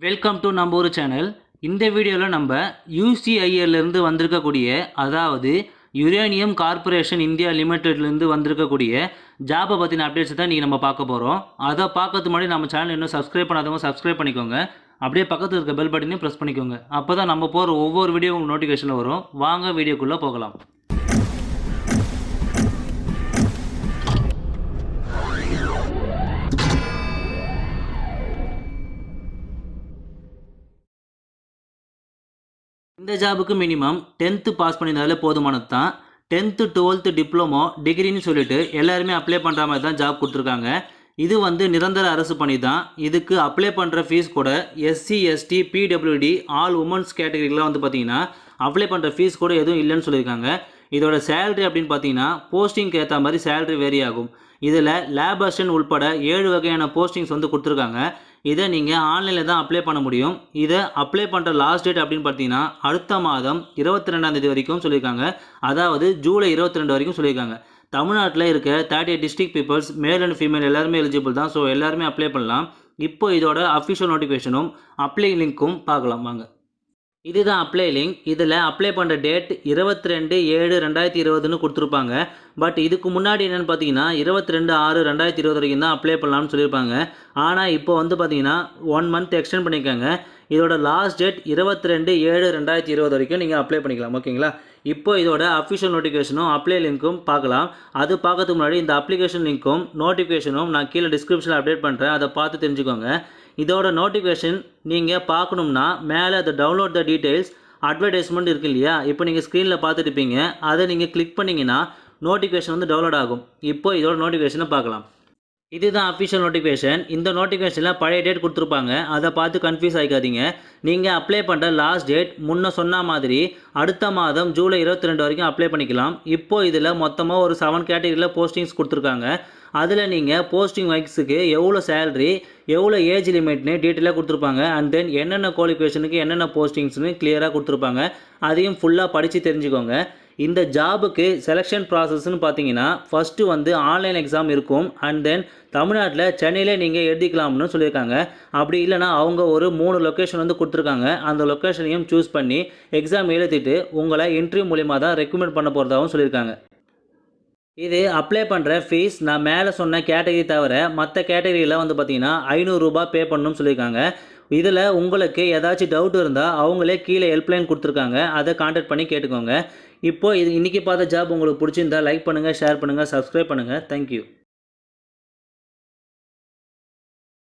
Welcome to நம்ம ஒரு channel. இந்த வீடியோவில் நம்ம யூசிஐஎல்லேருந்து வந்திருக்கக்கூடிய, அதாவது யுரேனியம் கார்ப்பரேஷன் இந்தியா லிமிடெட்லேருந்து வந்திருக்கக்கூடிய ஜாபை பற்றின அப்டேட்ஸ் தான் நீங்கள் நம்ம பார்க்க போகிறோம். அதை பார்க்கறதுக்கு முன்னாடி நம்ம சேனல் இன்னும் சப்ஸ்கிரைப் பண்ணாதவங்க சப்ஸ்கிரைப் பண்ணிக்கோங்க. அப்படியே பக்கத்தில் இருக்க பெல் பட்டனையும் ப்ரெஸ் பண்ணிக்கோங்க. அப்போ தான் நம்ம போகிற ஒவ்வொரு வீடியோ உங்களுக்கு நோட்டிஃபிகேஷனில் வரும். வாங்க வீடியோக்குள்ளே போகலாம். இந்த ஜாபுக்கு மினிமம் 10th பாஸ் பண்ணியிருந்தாலே போதுமானது தான். 10th 12th டிப்ளமோ டிகிரின்னு சொல்லிட்டு எல்லாருமே அப்ளை பண்ணுற மாதிரி தான் ஜாப் கொடுத்துருக்காங்க. இது நிரந்தர அரசு பணி தான். இதுக்கு அப்ளை பண்ணுற ஃபீஸ் கூட SC ST PWD all womens கேட்டகரிக்கெலாம் பார்த்தீங்கன்னா அப்ளை பண்ணுற ஃபீஸ் கூட எதுவும் இல்லைன்னு சொல்லியிருக்காங்க. இதோட சேலரி அப்படின்னு பார்த்தீங்கன்னா போஸ்டிங்க்கு ஏற்ற மாதிரி சேலரி வேரி ஆகும். இதில் லேப் அசிஸ்டன்ட் உள்பட 7 வகையான போஸ்டிங்ஸ் கொடுத்துருக்காங்க. இதை நீங்கள் ஆன்லைனில் தான் அப்ளை பண்ண முடியும். இதை அப்ளை பண்ணுற லாஸ்ட் டேட் அப்படின்னு பார்த்தீங்கன்னா அடுத்த மாதம் 22ஆம் வரைக்கும் சொல்லியிருக்காங்க. அதாவது ஜூலை 22 வரைக்கும் சொல்லியிருக்காங்க. தமிழ்நாட்டில் இருக்க 38 district peoples male and female எல்லாருமே எலிஜிபிள் தான். ஸோ எல்லாருமே அப்ளை பண்ணலாம். இப்போ இதோட அஃபிஷியல் நோட்டிஃபிகேஷனும் அப்ளை லிங்க்கும் பார்க்கலாம் வாங்க. இதுதான் அப்ளை லிங்க். இதில் அப்ளை பண்ணுற டேட் 22/7/2020ன்னு கொடுத்துருப்பாங்க. பட் இதுக்கு முன்னாடி என்னென்னு பார்த்தீங்கன்னா 22/6/2020 வரைக்கும் தான் அப்ளை பண்ணலாம்னு சொல்லியிருப்பாங்க. ஆனால் இப்போ பார்த்தீங்கன்னா 1 மந்த் எக்ஸ்டெண்ட் பண்ணியிருக்காங்க. இதோட லாஸ்ட் டேட் 22/7/2020 வரைக்கும் நீங்கள் அப்ளை பண்ணிக்கலாம். ஓகேங்களா? இப்போ இதோட அஃபிஷியல் நோட்டிஃபிகேஷனும் அப்ளை லிங்க்கும் பார்க்கலாம். அது பார்க்கறதுக்கு முன்னாடி இந்த அப்ளிகேஷன் லிங்க்கும் நோட்டிஃபிகேஷனும் நான் கீழே டிஸ்கிரிப்ஷனில் அப்டேட் பண்ணுறேன். அதை பார்த்து தெரிஞ்சுக்கோங்க. இதோட நோட்டிஃபிகேஷன் நீங்கள் பார்க்கணும்னா மேலே அதை டவுன்லோட் த டீட்டெயில்ஸ் அட்வர்டைஸ்மெண்ட் இருக்குது இல்லையா? இப்போ நீங்கள் ஸ்க்ரீனில் பார்த்துட்டு இருப்பீங்க. அதை நீங்கள் கிளிக் பண்ணிங்கன்னா நோட்டிஃபிகேஷன் டவுன்லோட் ஆகும். இப்போ இதோட நோட்டிஃபிகேஷனை பார்க்கலாம். இதுதான் அஃபிஷியல் நோட்டிஃபிகேஷன். இந்த நோட்டிஃபிகேஷனில் பழைய டேட் கொடுத்துருப்பாங்க. அதை பார்த்து கன்ஃபியூஸ் ஆகிக்காதீங்க. நீங்கள் அப்ளை பண்ணுற லாஸ்ட் டேட் முன்ன சொன்ன மாதிரி அடுத்த மாதம் ஜூலை 22 வரைக்கும் அப்ளை பண்ணிக்கலாம். இப்போது இதில் மொத்தமாக ஒரு 7 கேட்டகரியில் போஸ்டிங்ஸ் கொடுத்துருக்காங்க. அதில் நீங்கள் போஸ்டிங் வைஸுக்கு எவ்வளோ சேலரி, எவ்வளோ ஏஜ் லிமிட்னு டீட்டெயிலாக கொடுத்துருப்பாங்க. அண்ட் தென் என்னென்ன குவாலிஃபிகேஷனுக்கு என்னென்ன போஸ்டிங்ஸ்னு கிளியராக கொடுத்துருப்பாங்க. அதையும் ஃபுல்லாக படித்து தெரிஞ்சுக்கோங்க. இந்த ஜாபுக்கு செலெக்ஷன் ப்ராசஸ்ன்னு பார்த்தீங்கன்னா ஃபஸ்ட்டு ஆன்லைன் எக்ஸாம் இருக்கும். அண்ட் தென் தமிழ்நாட்டில் சென்னையிலே நீங்கள் எழுதிக்கலாம்னு சொல்லியிருக்காங்க. அப்படி இல்லைனா அவங்க ஒரு 3 லொக்கேஷன் கொடுத்துருக்காங்க. அந்த லொக்கேஷனையும் சூஸ் பண்ணி எக்ஸாம் எழுதிட்டு உங்களை இன்டர்வியூ மூலிமா தான் ரெக்கமெண்ட் பண்ண போகிறதாகவும் சொல்லியிருக்காங்க. இது அப்ளை பண்ணுற ஃபீஸ் நான் மேலே சொன்ன கேட்டகரி தவிர மற்ற கேட்டகரியில் பார்த்தீங்கன்னா ₹500 பே பண்ணணும்னு சொல்லியிருக்காங்க. இதில் உங்களுக்கு ஏதாச்சும் டவுட் இருந்தால் அவங்களே கீழே ஹெல்ப்லைன் கொடுத்துருக்காங்க. அதை கான்டாக்ட் பண்ணி கேட்டுக்கோங்க. இப்போது இன்றைக்கி பார்த்த ஜாப் உங்களுக்கு பிடிச்சிருந்தா லைக் பண்ணுங்கள், ஷேர் பண்ணுங்கள், சப்ஸ்கிரைப் பண்ணுங்கள். தேங்க்யூ.